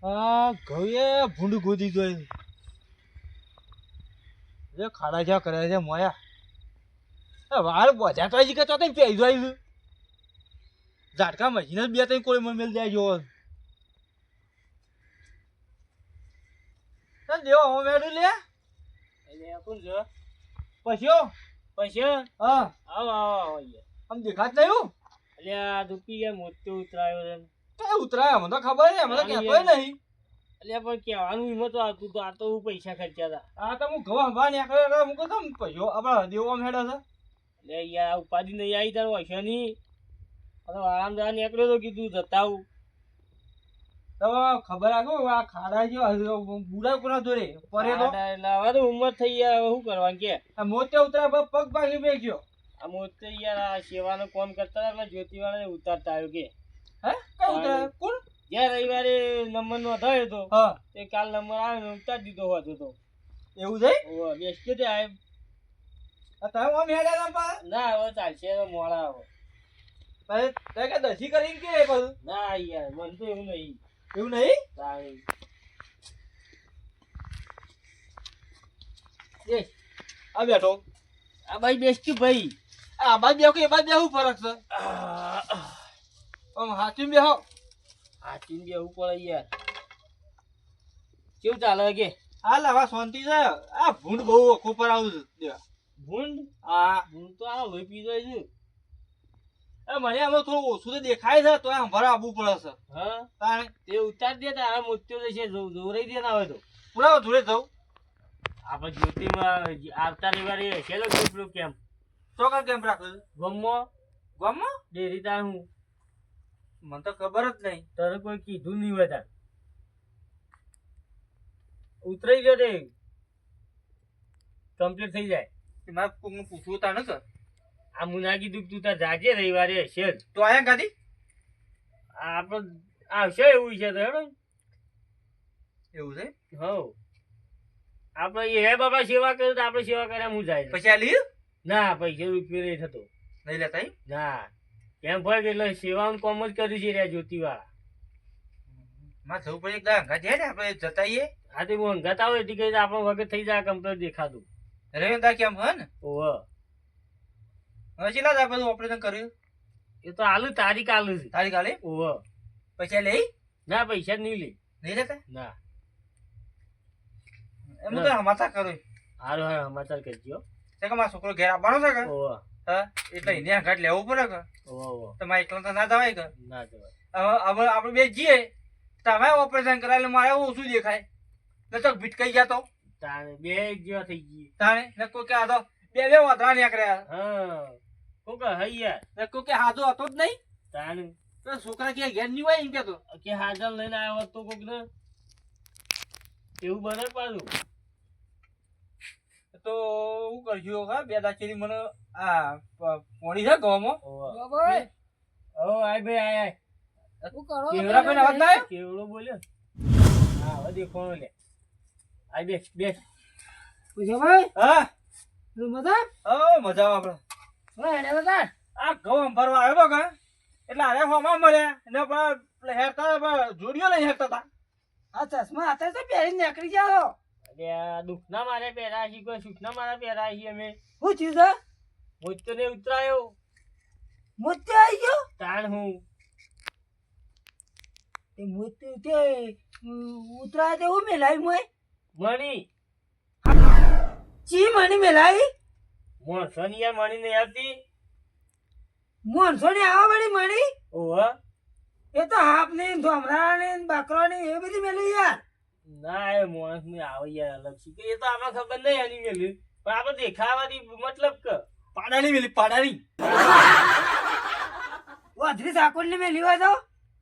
ઘઉએ ભૂંડ ગોદી ગઈ એ ખાડા જ્યાં કરે છે મોયા વાળ બોધ્યા તો હજી કે તો પેઈ જોઈ ઝાટકા મશીન જ બે ત્રણ કોઈ મેલ જાય જો દેવો હું મેળું લે કોણ છે પછ્યો પછી હા આવો આવો આમ દેખાત નહીં એટલે આ દુપી યાર મોટો ઉતરાયો છે કઈ ઉતરાયા મને તો ખબર છે મને કહેતો નહીં એટલે પણ કહેવાનું હિંમત આવતું તો આ તો હું પૈસા ખર્ચ્યા હતા આ તો હું ગવા ભા નીકળ્યો મૂકો તો પછ્યો આપણા દેવો આમ હેડે છે એટલે યાર ઉપાધિ નહીં આવી તારો હશે નહીં અને આરામદાર નીકળ્યો તો કીધું જતા આવું તો ખબર રાખો આ ખાડા જેવા બુડા કોના દોરે પરે તો એટલે હવે તો ઉંમર થઈ યાર હવે શું કરવાનું કે મોતે ઉતરા પગ ભાગી બેગ્યો આ મોતે યાર આ સેવાનું કામ કરતા હતા એટલે જ્યોતિવાળાને ઉતારતા આવ્યો કે હે કઈ ઉતરા કોણ જ્યાં રવિવારે નંબર નો થયો હતો હા તે કાલ નંબર આવ્યો ને ઉતારી દીધો હતો તો એવું છે બેસતો તે આય તમે આમ હેડ્યા પા ના હવે ચાલશે હવે મોડા આવે તે કે દસી કરીને કે બધું ના યાર મને તો એવું નહીં એવું નહીં તારી એ આ બેઠો આ ભાઈ બેસતું ભાઈ આ બાદ બેહો કે એ બાદ બેહું ફરક છે આમ હાચું બેહો આ ચીન બેવું પડે યાર કેવું ચાલે કે હાલ હવે શાંતિ છે આ ભૂંડ બહુ ઓખો પર આવું છે ભૂંડ ભૂંડ તો આ લોહી પી જાય છે મને આમાં થોડું ઓછું તો દેખાય છે તો આમ ભરા આવવું પડે છે હા તાણે તે ઉતાર દે તારા મોત્યો જશે જોરાઈ દે ના હોય તો પૂરા જોડે જવું આપણે જ્યોતિમાં આવતા રવિવારે હશે તો કેટલું કેમ ચોકર કેમ રાખું ગમો ગામમાં ડેરી તાર હું મને તો ખબર જ નહીં તારે કોઈ કીધું નહીં હોય તાર ઉતરાઈ ગયો તે કમ્પ્લીટ થઈ જાય મારે કોકનું પૂછવું તા ન કર આ મુના કીધું તું તાર જાજે રવિવારે હશે જ તો આયા ગાડી આપણે આવશે એવું છે તો હેડો એવું છે હવ આપણે એ બાબા સેવા કરે તો આપણે સેવા કર્યા હું જાય પછી આ લીધું ના પૈસા રૂપિયો નહીં થતો નહીં લેતા ના કેમ ફરક એટલે સેવાનું કોમ જ કર્યું છે રે જ્યોતિવાળા માં જવું પડે એકદમ હંગા જાય ને આપણે જતાઈએ હા તે હું હંગાત આવે એટલે કઈ આપણો વગર થઈ જાય કમ્પ્લીટ દેખાતું રેવંદા કેમ હે ને ઓહ હવે ચેલા જ આપણે ઓપરેશન કર્યું એ તો આલુ તારીખ આલુ છે તારીખ આલે ઓહ પૈસા લઈ ના પૈસા જ નહીં લે નહીં લેતા ના એમ તો સમાચાર કર્યું હારું હારું સમાચાર કરજો તે કે મારો છોકરો ઘેર આવવાનો છે કે ઓહ હા એટલે એને ઘાટ લેવું પડે કે ઓહ તો મારે એકલા તો ના જવાય કે ના જવાય હવે આપણે બે જઈએ તમે ઓપરેશન કરાયેલું મારે ઓછું દેખાય ને તો ભીટકાઈ ગયા તો તાણે બે જેવા થઈ ગઈ તાણે ને કોઈ કે આ તો બે વાતરા નીકળ્યા હા કોક હૈયા ને કોઈ કે હાજો હતો જ નહીં તાણે તો છોકરા કે ઘેર નહીં હોય એમ કેતો કે હાજર લઈને આવ્યો તો કોક ને એવું બને પાછું તો હું કરજો હા બે દાચેરી મને આ પોણી છે ગામમાં ઓ આય ભાઈ આય શું કરો કેવડા ભાઈ અવાજ ના કેવડો બોલ્યો હા હવે દેખો લે આય બેસ બેસ પૂછો ભાઈ હા મજા મજા આપણે આ ઘઉં ભરવા આવ્યો કે એટલે અરે હોમાં મળ્યા ને પણ હેરતા જોડિયો નહીં હેરતા હતા આ ચશ્મા હતા તો પહેરીને નીકળી જાઓ અરે દુખના મારે પહેરા છે કોઈ સુખના મારા પહેરા છે અમે શું થયું છે મોત્યો ને ઉતરાયો મોત્યો આવી ગયો તાણ હું તે મોત્યો તે ઉતરાય તે હું મેલાવી મોય મણી ચી મણી મેલાવી મોણસોની યાર મણી નહીં આવતી મોનસોની આવા વાળી મણી ઓહ એ તો હાફ ને ધોમરા ને બકરો ને એ બધી મેલી યાર ના એ મોણસ ને આવે યાર અલગ છે એ તો આપણે ખબર નહીં આની મેલી પણ આપણે દેખાવાની મતલબ કે પાડાની મેલી પાડાની વાધરી સાકોલ ને મેલી હોય તો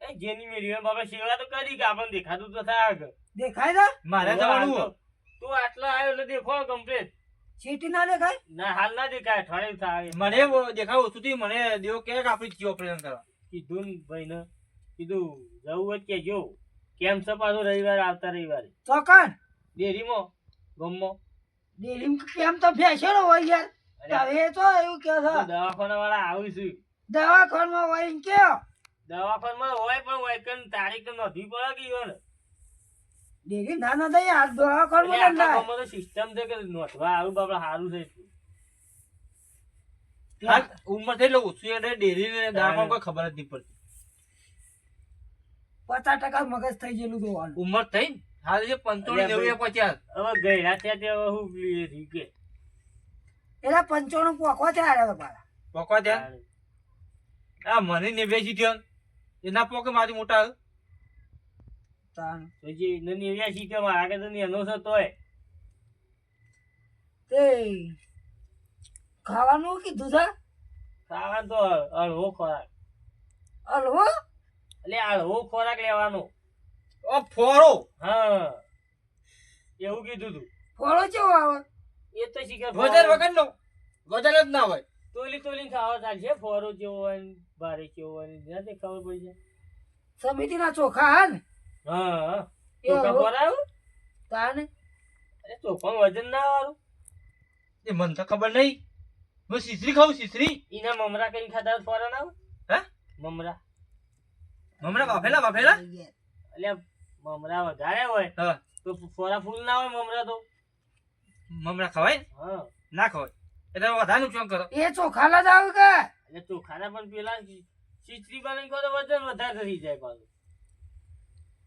એ જેની મેલી હોય બાબા સેવા તો કરી કે આપણને દેખાતું તો થાય કે દેખાય તો મારે જવાનું તું આટલા આવ્યો એટલે દેખો કમ્પ્લીટ સીટી ના દેખાય ના હાલ ના દેખાય થોડે થાય મને દેખાવ ઓછું થી મને દેવો કે આપણે જી ઓપરેશન કરવા કીધું ને ભાઈ ને કીધું જવું હોય કે જો કેમ છે પાછું રવિવારે આવતા રવિવારે ચોકન ડેરીમાં ગમો ડેરી કેમ તો ફેશનો હોય યાર હવે તો એવું કે છે દવાખાના વાળા આવીશું દવાખાનામાં હોય એમ કે દવાખાનામાં હોય પણ હોય કે તારીખ તો નથી પડે કે યો ને ડેરી ના ના દઈ આ દોહા કર એટલે આટલા ગામમાં તો સિસ્ટમ છે કે નોંધવા આવું બાપડા સારું છે એટલું. હાલ ઉંમર થઈ એટલે ઓછી એટલે ડેરી ને દાખલ કોઈ ખબર જ નહીં પડતી. 50% મગજ થઈ ગયેલું દોવાનું. ઉંમર થઈ ને હાલ જે 95 90 50. હવે ગયડા થયા તે હવે શું રહ્યું કે એલા 95 પોખવા થયા તમારા. પોકવા ત્યાં આ મને ને બેસી થયો એના પોકે મારી મોટા આવ્યો. તાણ પછી નની એવ્યા શીખે મારા કે તો એનો છે તોય તે ખાવાનું કીધું છે ખાવા તો હળવો ખોરાક હલવો એટલે હળવો ખોરાક લેવાનો. ઓ ફોરો હા એવું કીધું તું. ફળો કેવો આવે એ તો શીખે ગોદર વગર નો ગોદર જ ના હોય. તોલી ખાવા ચાલશે. ફોરો જેવો હોય ને બારે કેવો હોય ને જ્યાંથી ખબર પડી જાય. સમિતિના ચોખા હા ને હા એ ચોખા હળવો. ખવડાવું? તાણ અરે ચોખામાં વજન ના વાળું. એ મને તો ખબર નહીં. હું સિસરી ખાઉં સિસરી. એના મમરા કઈ ખાતા ફોરા ના આવે? હે મમરા હમણાં બાફેલા એટલે મમરા વધારે હોય હા તો ફોરા ફૂલ ના હોય મમરા તો. મમરા ખવાય હા ના ખવાય એટલે વધારે નુકસાન કરો. એ ચોખાલા જ આવે કે એટલે ચોખાના પણ પેલા ખીચડી બનાવી કહો તો વજન વધારે થઈ જાય પાછું.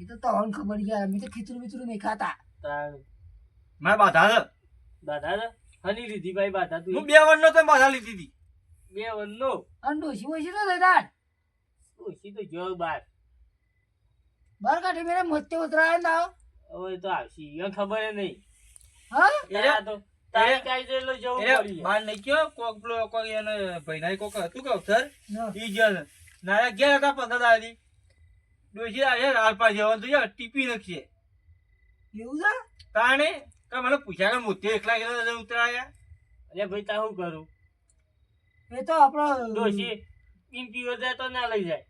એ તો તને ખબર યાર અમે તો ખીચડું બીચડું નહીં ખાતા તાર મારે બાધા છે. બાધા ને હની લીધી ભાઈ બાધા તું? હું 2 વર્ષનો તો બાધા લીધી હતી. 2 વનનો અને ડોસી ઓછી ન થઈ તાણ ઓછી તો જો બાર બાર કાઢી મેરે મોતે ઉતરાય ને આવો હવે તો આવશે એને ખબર નહીં. હા તારા તો તારીખ આવી જાય એટલે જવું એટલે પડી જાય. બાર નહીં ગયો કોક પેલો કોક એને ભાઈના કોક હતું કહું સર ના. ઈ ગયો છે. નારા ગયા હતા 15 દાડી ડોશી આવ્યા આલપા જવાનું તો યાર ટીપી નાખીએ એવું છે તાણે કે મને પૂછ્યા કે મોતે એકલા એકલા ઉતરાયા. એટલે ભાઈ તા શું કરું? એ તો આપણો ડોશી પીન પીવો જાય તો ના લઈ જાય.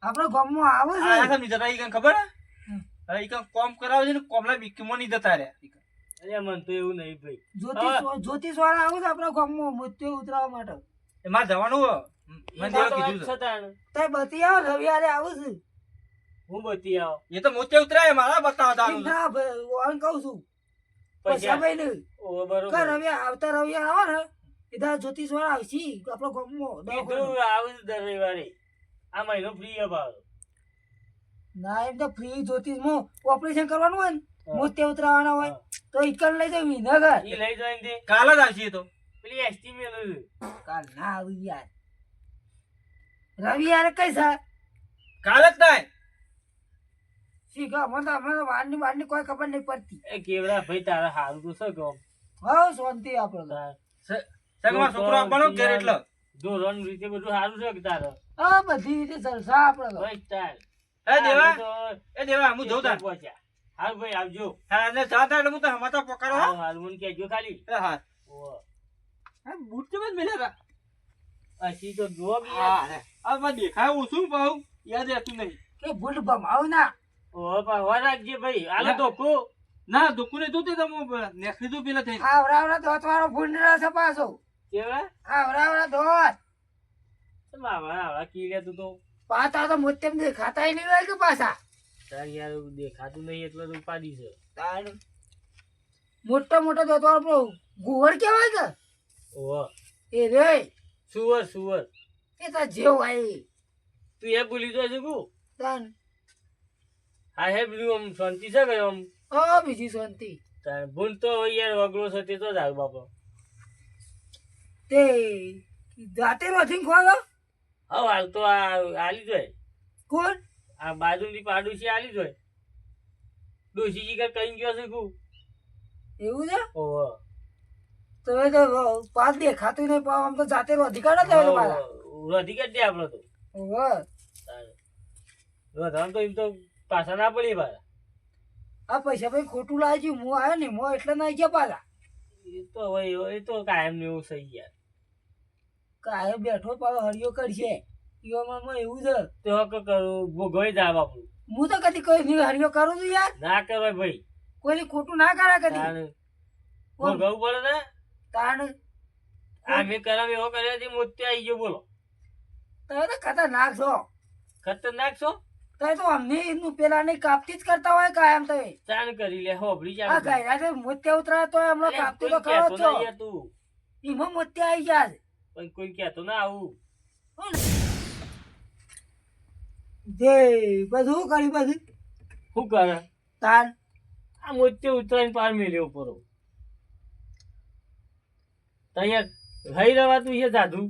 આપણો ગામમાં આવે આ છે સમજી જતા ઈ કણ ખબર હે? હમ. હવે ઈ કણ કોમ કરાવે છે ને કોમલા બીકમાં નહીં જતા રહ્યા. અરે મન તો એવું નહીં ભાઈ. જ્યોતિષ વાળા આવે છે આપણા ગામમાં મોતે ઉતરાવા માટે એમાં જવાનું હો. મને એ તો એવું વાત કીધું છે. છતાં તે બતી આવો રવિવારે આવું છું હું બતી આવો એ તો મોતે ઉતરાય મારા બતાવતા આનું. ના ભાઈ હું કહું છું પૈસા પૈસા ભાઈ ને ઓ કે બરોબર રવિવાર આવતા રવિવાર આવે ને સીધા જ્યોતિષ વાળા આવશે આપણો ગામમાં કીધું આવું જ દર રવિવારે. આ મહિનો ફ્રી અપાવો. ના એમ તો ફ્રી જ્યોતિષમાં ઓપરેશન કરવાનું હોય ને હા. મોતે ઉતરાવાના હોય હા. તો ઈકણ લઈ જાવ વિનગર ઈ લઈ જાય ને તે કાલ જ આવશે એ તો. પેલી એસટી મેલું કાલ ના આવી યાર રવિવારે કઈ છે કાલ જ થાય. શીખો મને તો વારની કોઈ ખબર નહીં પડતી એ કેવડા ભાઈ તારા હારું તો શું કહું? હા શાંતિ આપણે તો. સગમાં છોકરો આપવાનો ઘેર એટલે. ધોરણ રીતે બધું સારું છે કે તારે? હા બધી રીતે જલસા આપણે તો. બસ તાર. એ દેવા આ તો એ દેવા હું જઉં તાર. પહોંચ્યા. હારું ભાઈ આવજો. હા ને જાતા એટલે હું તો હમાતા પકડો હારું હારું મને કહેજો ખાલી. એ હા ઓહ. હા બૂટ કેમ જ મેલ્યા હતા. હસી તો જો બી હા હે આ માં દેખાય ઓછું પાઉં યાદ રહેતું નહીં. કે ભૂલ ભમાવ ના ઓહ પાવા રાખજે ભાઈ. હાલો તો કો. ના દુકુને જોતે તો હું નેખરી દઉં પેલા થઈ. આવરાવરા દોત વાળો ભૂંડ છે પાછો કેવા? આવરાવરા દોત માવા આવા કીડે તું તો. પાછા તો મોતે દેખાતા નહીં હોય કે પાછા તાર યાર દેખાતું નહીં એટલે તો ઉપાડી છે. મોટો મોટો દોત વાળો ગુવડ કેવાય કે ઓહ. એ રે સુવર સુવર. એ તો જેવ હોય તું એ ભૂલી જાય છે કુ? તાન હા હે પેલું આમ શાંતિ છે કે આમ ઓ બીજી શાંતિ તાર ભૂલ તો હવે યાર વગડો છે તે તો જ આવ બાપો. તે જાતે રોથી ખોલો હવે હાલ તો આ આલી જોય. કોણ આ બાજુની પાડોશી આલી જોય. ડોશીજી કઈ કઈ ગયો છે કુ? એવું છે ઓહ. તો એ તો પાસ દેખાતું નહીં પાવ આમ તો જાતે રોધી કાઢે તો પાછા રોધી કાઢ દે આપડે તો. ઓહો રોધામ તો એમ તો પાછા ના પડી પાછા. આ પૈસા ભાઈ ખોટું લાગ્યું હું આવ્યો ને હું એટલે ના ગયા પાછા એ તો હવે એ તો કાયમ ને એવું થઈ ગયા. કાય બેઠો પાછો હરિયો કરશે ઈવામાં એવું છે તો હક કરું ભોગવાઈ જા બાપુ. હું તો કદી કોઈ નહીં હરિયો કરું છું યાર ના કરાય ભાઈ. કોઈની ખોટું ના કરે કદી તાણે ભોગવવું પડે ને. તાણ આ મેં કરાવ એવો કર્યો છે મોતે આવી ગયો બોલો. તમે તો ખતરનાક છો ખતરનાક છો. તો તો અમને એનું પેલાની કાપતી જ કરતા હોય કાયમ તો એ. ચાલ કરી લે હોભળી આ ચાલ ગાયરા મોત્યા ઉતરા તો હમણાં કાપતી તો ખરો છો તું એમાં મોત્યા આવી ગયા છે. પણ કોઈ કહેતો ના આવું જે બધું કરી બધું શું કરે તાર આ મોતે ઉતરાઈને પાર મેલ્યો પરો તૈયાર રહી રવાતું છે જાદુ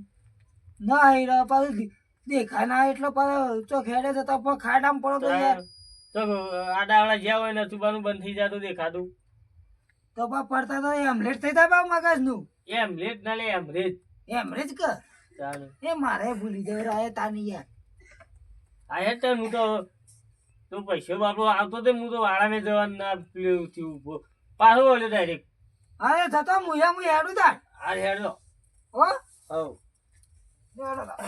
ના એ રહ્યા પાછું દેખાય ના એટલે પાછો ચોક હેડે જતા પણ ખાડામાં પડો તો યાર તો આડાવાળા જ્યાં હોય ને સુબાનું બંધ થઈ જતું દેખાતું તો પા પડતા તો એમલેટ થઈ જાય બા મગજ નું એમ લેટ ના લે એમ રેત એમરેજ કર ચાલો એ મારે ભૂલી જવું રાય તાની યાર આ હેઠ હું તો પૈસો બાપો આવતો તો હું તો વાળાને જવાનું ના પેલું થયું ઉભો પાછો બોલ્યો ડાયરેક્ટ અરે થતો મુયા મુયા હેડું તાર આ હેડો હો હવ હેડો તાર.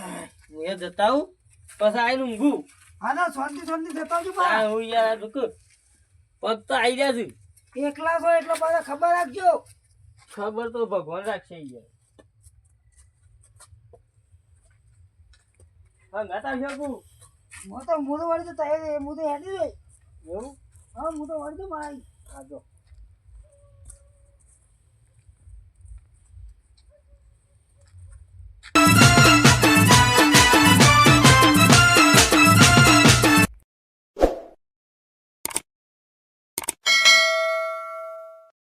હું એ જતા હું પછી આવીને ઊંઘું હા ના શાંતિ શાંતિ જતા આવજો પા હું યાર પગ તો આવી ગયા છે એકલા છો એટલે પાછા ખબર રાખજો ખબર તો ભગવાન રાખશે યાર હા ગાતા શકું હું તો વળી તો તૈયાર હું તો હેડી જાય એવું હા હું તો વળી તો મારી આજો